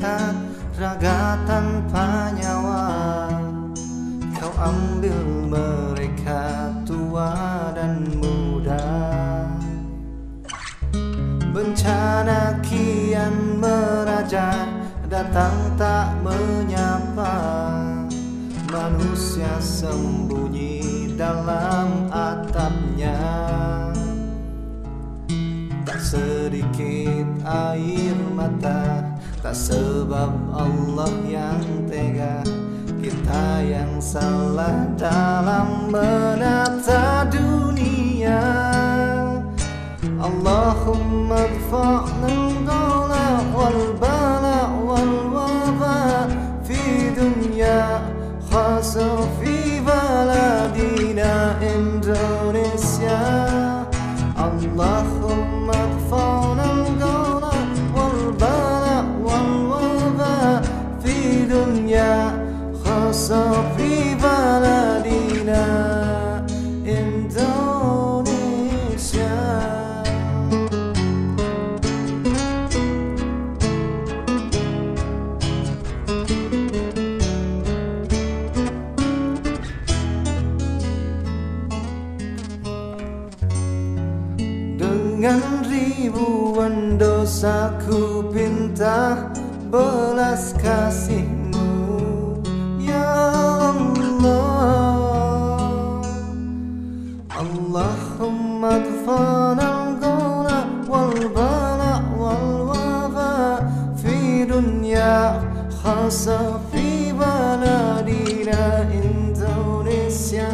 ikat raga tanpa nyawa. Kau ambil mereka tua dan muda. Bencana kian meraja, datang tak menyapa. Manusia sembunyi dalam atapnya. Tak sedikit air mata, tak sebab Allah yang tega, kita yang salah dalam menata dunia. Allahumma adfa'na al-ghala wal-bala wal-waba fi dunya khasa fi baladina Indonesia. Allahumma adfa'na al-ghala wal-bala wal-waba fi dunya khasa fi baladina Indonesia. Dengan ribuan dosaku pinta belas kasih-Mu, ya Allah. Allahumma adfa'na al-ghala wal-bala wal-waba fi dunya khasa fi baladina Indonesia.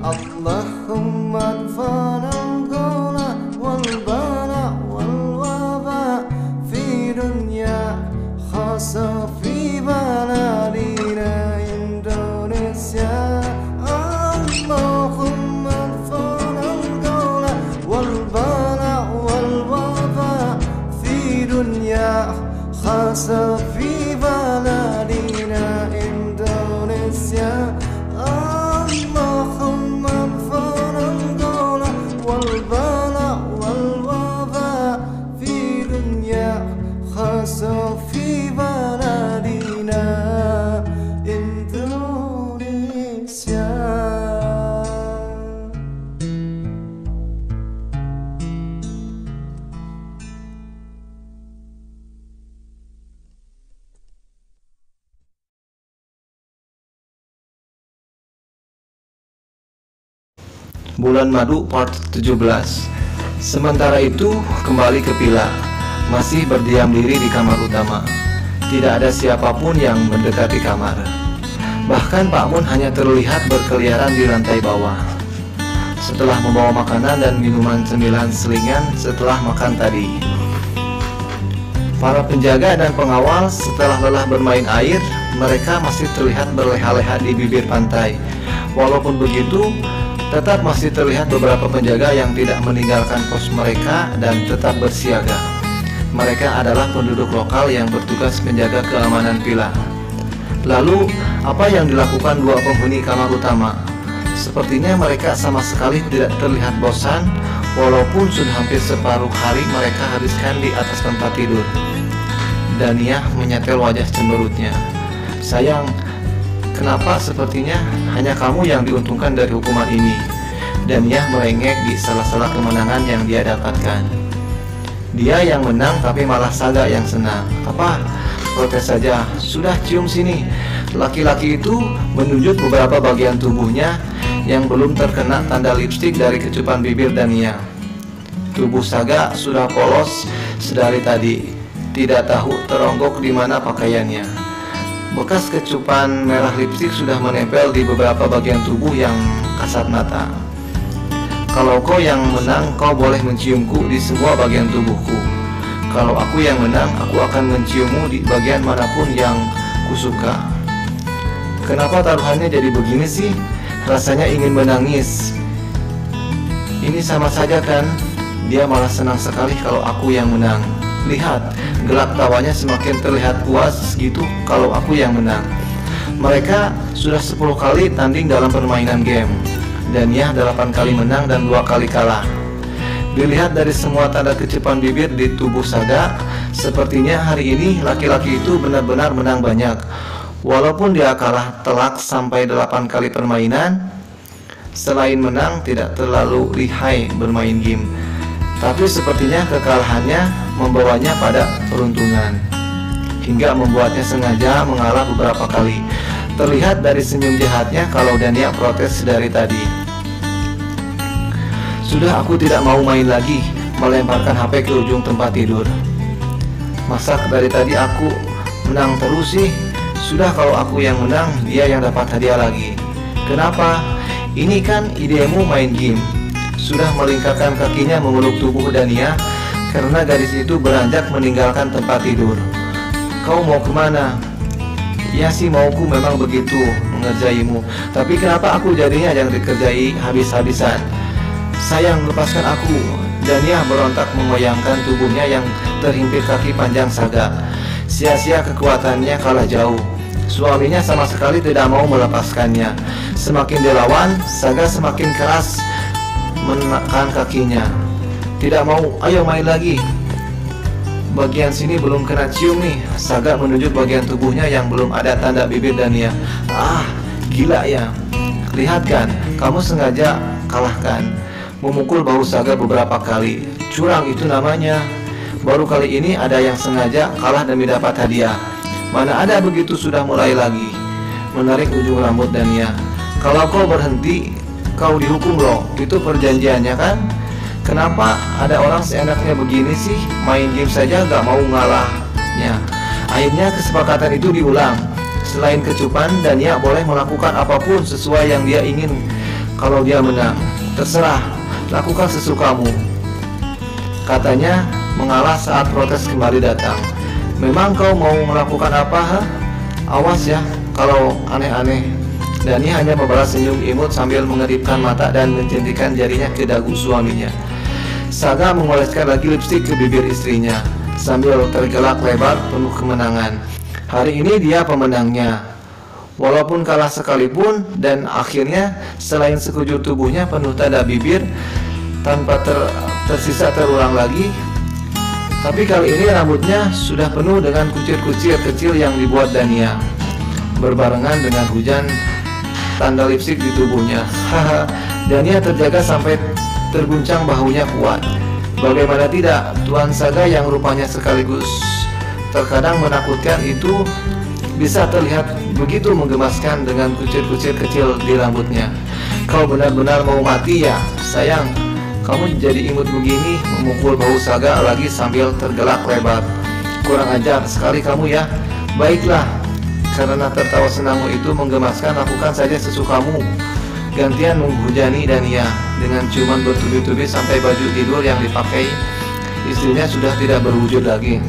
Allahumma adfa'na al-ghala wal-bala wal-waba fi dunya khasa fi baladina Indonesia. Allahumma adfa'na al-ghala wal-bala wal-waba fi dunya khasa fi baladina Indonesia. Allahumma adfa'na al-ghala wal-bala wal-waba fi dunya khasa fi baladina Indonesia. Bulan Madu part 17. Sementara itu kembali ke Pila, masih berdiam diri di kamar utama. Tidak ada siapapun yang mendekati kamar. Bahkan Pak Mun hanya terlihat berkeliaran di lantai bawah. Setelah membawa makanan dan minuman cemilan selingan setelah makan tadi. Para penjaga dan pengawal setelah lelah bermain air, mereka masih terlihat berleha-leha di bibir pantai. Walaupun begitu, tetap masih terlihat beberapa penjaga yang tidak meninggalkan pos mereka dan tetap bersiaga. Mereka adalah penduduk lokal yang bertugas menjaga keamanan Pila. Lalu, apa yang dilakukan dua penghuni kamar utama? Sepertinya mereka sama sekali tidak terlihat bosan, walaupun sudah hampir separuh hari mereka habiskan di atas tempat tidur. Daniyah menyetel wajah cemberutnya. Sayang, kenapa sepertinya hanya kamu yang diuntungkan dari hukuman ini? Daniyah merengek di sela-sela kemenangan yang dia dapatkan. Dia yang menang tapi malah Saga yang senang. Apa? Protes saja. Sudah, cium sini. Laki-laki itu menunjuk beberapa bagian tubuhnya yang belum terkena tanda lipstik dari kecupan bibir Daniyah. Tubuh Saga sudah polos sedari tadi. Tidak tahu teronggok di mana pakaiannya. Bekas kecupan merah lipstik sudah menempel di beberapa bagian tubuh yang kasat mata. Kalau kau yang menang, kau boleh menciumku di semua bagian tubuhku. Kalau aku yang menang, aku akan menciummu di bagian manapun yang kusuka. Kenapa taruhannya jadi begini sih? Rasanya ingin menangis. Ini sama saja kan? Dia malah senang sekali kalau aku yang menang. Lihat, gelak tawanya semakin terlihat puas gitu kalau aku yang menang. Mereka sudah 10 kali tanding dalam permainan game. Daniyah 8 kali menang dan 2 kali kalah. Dilihat dari semua tanda kecupan bibir di tubuh Saga, sepertinya hari ini laki-laki itu benar-benar menang banyak. Walaupun dia kalah telak sampai 8 kali permainan, selain menang tidak terlalu lihai bermain game. Tapi sepertinya kekalahannya membawanya pada peruntungan, hingga membuatnya sengaja mengalah beberapa kali. Terlihat dari senyum jahatnya kalau Dania protes dari tadi. Sudah, aku tidak mau main lagi, melemparkan HP ke ujung tempat tidur. Masa dari tadi aku menang terus sih? Sudah, kalau aku yang menang, dia yang dapat hadiah lagi. Kenapa? Ini kan idemu main game. Sudah melingkarkan kakinya memeluk tubuh Dania karena gadis itu beranjak meninggalkan tempat tidur. Kau mau kemana? Ya sih, mauku memang begitu, mengerjaimu. Tapi kenapa aku jadinya yang dikerjai habis-habisan? Sayang, lepaskan aku. Dania berontak mengoyangkan tubuhnya yang terhimpit kaki panjang Saga. Sia-sia kekuatannya kalah jauh. Suaminya sama sekali tidak mau melepaskannya. Semakin dilawan, Saga semakin keras menekan kakinya. Tidak mau, ayo main lagi. Bagian sini belum kena cium nih. Saga menunjuk bagian tubuhnya yang belum ada tanda bibir Dania. Ah, gila ya. Lihat kan, kamu sengaja kalahkan. Memukul bahu Saga beberapa kali. Curang itu namanya. Baru kali ini ada yang sengaja kalah demi dapat hadiah. Mana ada begitu sudah mulai lagi. Menarik ujung rambut Dania. Kalau kau berhenti, kau dihukum loh. Itu perjanjiannya kan? Kenapa ada orang seenaknya begini sih? Main game saja gak mau ngalahnya. Akhirnya kesepakatan itu diulang. Selain kecupan, Dania boleh melakukan apapun sesuai yang dia ingin. Kalau dia menang, terserah, lakukan sesukamu, katanya mengalah saat protes kembali datang. Memang kau mau melakukan apa, ha? Awas ya kalau aneh-aneh. Dania hanya membalas senyum imut sambil mengedipkan mata dan menjentikan jarinya ke dagu suaminya. Saga mengoleskan lagi lipstik ke bibir istrinya sambil tergelak lebar penuh kemenangan. Hari ini dia pemenangnya. Walaupun kalah sekalipun, dan akhirnya selain sekujur tubuhnya penuh tanda bibir tanpa tersisa terulang lagi. Tapi kali ini rambutnya sudah penuh dengan kucir-kucir kecil yang dibuat Dania, berbarengan dengan hujan tanda lipstik di tubuhnya. Haha, Dania terjaga sampai terguncang bahunya kuat. Bagaimana tidak, Tuan Saga yang rupanya sekaligus terkadang menakutkan itu bisa terlihat begitu menggemaskan dengan kucir-kucir kecil di rambutnya. Kau benar-benar mau mati ya, sayang? Kamu jadi imut begini, memukul bahu Saga lagi sambil tergelak lebar. Kurang ajar sekali kamu ya. Baiklah, karena tertawa senangmu itu menggemaskan, lakukan saja sesukamu. Gantian menghujani Dania dengan ciuman bertubi-tubi sampai baju tidur yang dipakai istrinya sudah tidak berwujud lagi.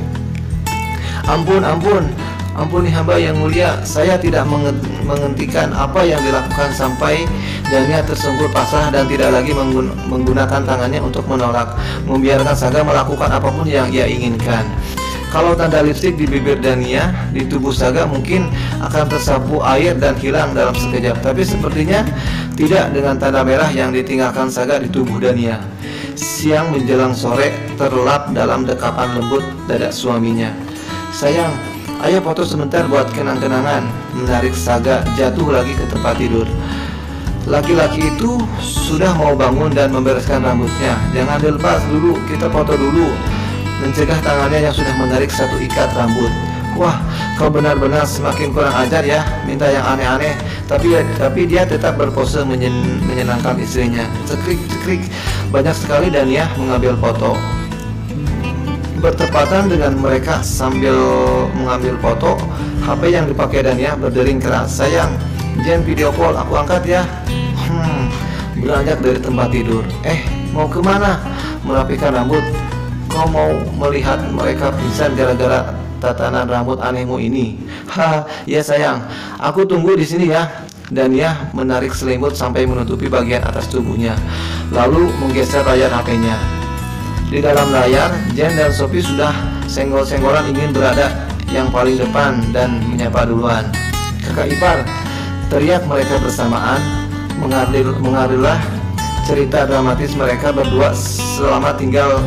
Ampun, ampun, ampuni hamba yang mulia, saya tidak menghentikan apa yang dilakukan sampai Dania tersungkur pasrah dan tidak lagi menggunakan tangannya untuk menolak, membiarkan Saga melakukan apapun yang ia inginkan. Kalau tanda lipstik di bibir Dania di tubuh Saga mungkin akan tersapu air dan hilang dalam sekejap, tapi sepertinya tidak dengan tanda merah yang ditinggalkan Saga di tubuh Dania. Siang menjelang sore terlelap dalam dekapan lembut dada suaminya. Sayang, ayo foto sebentar buat kenang-kenangan. Menarik Saga jatuh lagi ke tempat tidur. Laki-laki itu sudah mau bangun dan membereskan rambutnya. Jangan dilepas dulu, kita foto dulu. Mencegah tangannya yang sudah menarik satu ikat rambut. Wah, kau benar-benar semakin kurang ajar ya, minta yang aneh-aneh. Tapi dia tetap berpose menyenangkan istrinya. Cekrik-cekrik, banyak sekali Dania mengambil foto. Bertepatan dengan mereka sambil mengambil foto, HP yang dipakai Dania berdering keras. Sayang, Jen video call, aku angkat ya. Beranjak dari tempat tidur. Mau kemana? Merapikan rambut. Kau mau melihat mereka pingsan gara-gara tatanan rambut anehmu ini? Haha, ya sayang, aku tunggu di sini ya. Dania menarik selimut sampai menutupi bagian atas tubuhnya, lalu menggeser layar HP-nya. Di dalam layar, Jen dan Sophie sudah senggol-senggolan ingin berada yang paling depan dan menyapa duluan. Kakak ipar, teriak mereka bersamaan. Mengalirlah cerita dramatis mereka berdua selama tinggal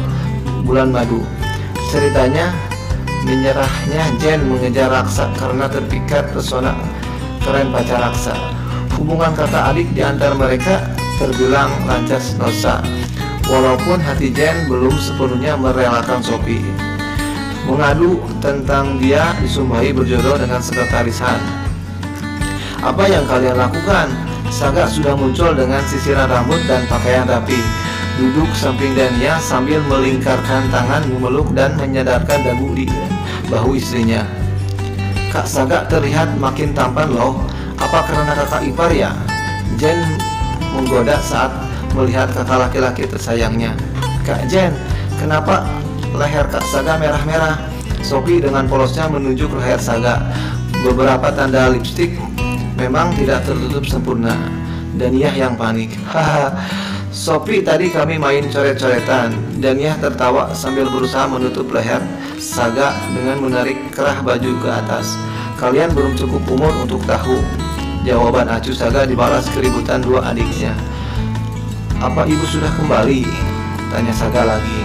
bulan madu. Ceritanya, menyerahnya Jen mengejar Raksa karena terpikat pesona keren pacar Raksa. Hubungan kakak adik di antara mereka terbilang lancar sentosa, walaupun hati Jen belum sepenuhnya merelakan Sophie. Mengadu tentang dia disumpahi berjodoh dengan sekretaris Han. Apa yang kalian lakukan? Saga sudah muncul dengan sisiran rambut dan pakaian rapi, duduk samping Dania sambil melingkarkan tangan memeluk dan menyadarkan dagu di bahu istrinya. Kak Saga terlihat makin tampan loh. Apa karena kakak ipar ya? Jen menggoda saat melihat kakak laki-laki tersayangnya. Kak Jen, kenapa leher Kak Saga merah-merah? Sophie dengan polosnya menunjuk leher Saga. Beberapa tanda lipstik memang tidak tertutup sempurna. Dania yang panik. Haha. Sophie, tadi kami main coret-coretan. Dania tertawa sambil berusaha menutup leher Saga dengan menarik kerah baju ke atas. Kalian belum cukup umur untuk tahu. Jawaban acuh Saga dibalas keributan dua adiknya. Apa ibu sudah kembali? Tanya Saga lagi.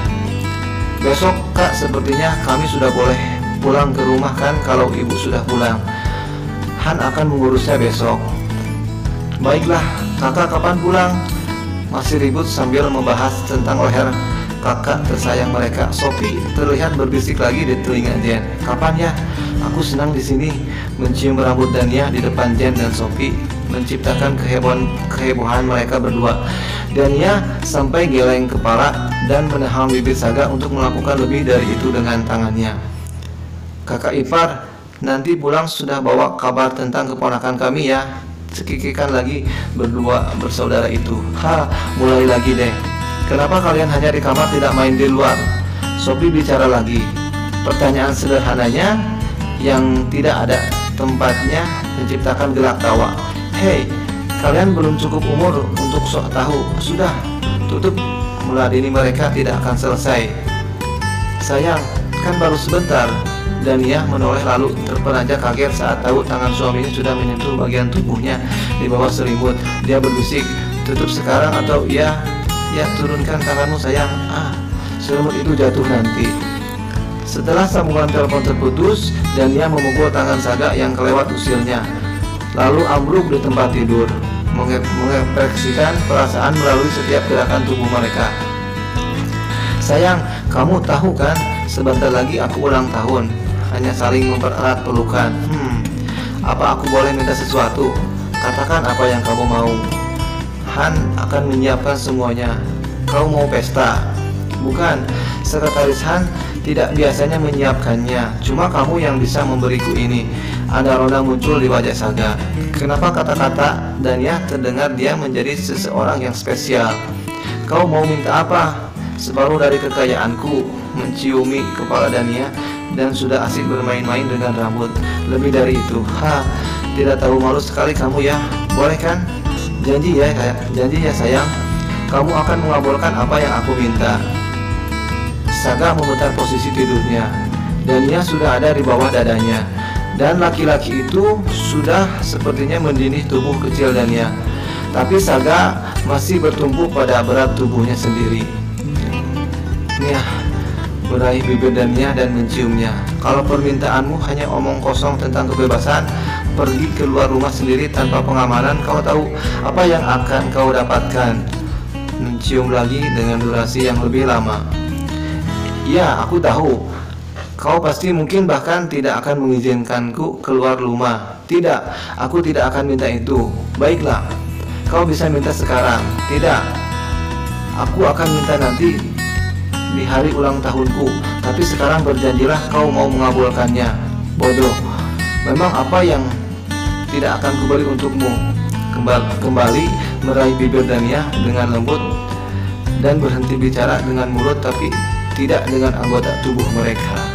Besok kak, sepertinya kami sudah boleh pulang ke rumah kan kalau ibu sudah pulang. Han akan mengurusnya besok. Baiklah, kakak kapan pulang? Masih ribut sambil membahas tentang leher kakak tersayang mereka. Sophie terlihat berbisik lagi di telinga Jen. Kapan ya? Aku senang di sini. Mencium rambut Dania di depan Jen dan Sophie menciptakan kehebohan mereka berdua. Dania sampai geleng kepala dan menahan bibir Saga untuk melakukan lebih dari itu dengan tangannya. Kakak ipar, nanti pulang sudah bawa kabar tentang keponakan kami ya. Cekikikan lagi berdua bersaudara itu. Mulai lagi deh. Kenapa kalian hanya di kamar tidak main di luar? Sophie bicara lagi. Pertanyaan sederhananya yang tidak ada tempatnya menciptakan gelak tawa. Hei, kalian belum cukup umur untuk sok tahu. Sudah, tutup. Meladeni mereka tidak akan selesai. Sayang, kan baru sebentar. Dania menoleh lalu terperanjat kaget saat tahu tangan suaminya sudah menyentuh bagian tubuhnya di bawah selimut. Dia berbisik, tutup sekarang atau ya turunkan tanganmu sayang. Selimut itu jatuh nanti. Setelah sambungan telepon terputus, Dania memukul tangan Saga yang kelewat usilnya, lalu ambruk di tempat tidur, mengekspresikan perasaan melalui setiap gerakan tubuh mereka. Sayang, kamu tahu kan, sebentar lagi aku ulang tahun. Hanya saling mempererat pelukan. Apa aku boleh minta sesuatu? Katakan apa yang kamu mau. Han akan menyiapkan semuanya. Kau mau pesta? Bukan, sekretaris Han tidak biasanya menyiapkannya. Cuma kamu yang bisa memberiku ini. Ada roda muncul di wajah Saga. Kenapa kata-kata Dania terdengar dia menjadi seseorang yang spesial? Kau mau minta apa? Separuh dari kekayaanku. Menciumi kepala Dania dan sudah asik bermain-main dengan rambut. Lebih dari itu. Tidak tahu malu sekali kamu ya. Boleh kan? Janji ya sayang. Kamu akan mengabulkan apa yang aku minta. Saga memutar posisi tidurnya. Dania sudah ada di bawah dadanya, dan laki-laki itu sudah sepertinya mendindih tubuh kecil Dania. Tapi Saga masih bertumpu pada berat tubuhnya sendiri. Meraih bibir Dania dan menciumnya. Kalau permintaanmu hanya omong kosong tentang kebebasan, pergi keluar rumah sendiri tanpa pengamanan, kau tahu apa yang akan kau dapatkan? Mencium lagi dengan durasi yang lebih lama. Ya, aku tahu. Kau pasti mungkin bahkan tidak akan mengizinkanku keluar rumah. Tidak, aku tidak akan minta itu. Baiklah, kau bisa minta sekarang. Tidak, aku akan minta nanti di hari ulang tahunku. Tapi sekarang berjanjilah kau mau mengabulkannya. Bodoh. Memang apa yang tidak akan kuberi untukmu? Kembali meraih bibir Dania dengan lembut dan berhenti bicara dengan mulut tapi tidak dengan anggota tubuh mereka.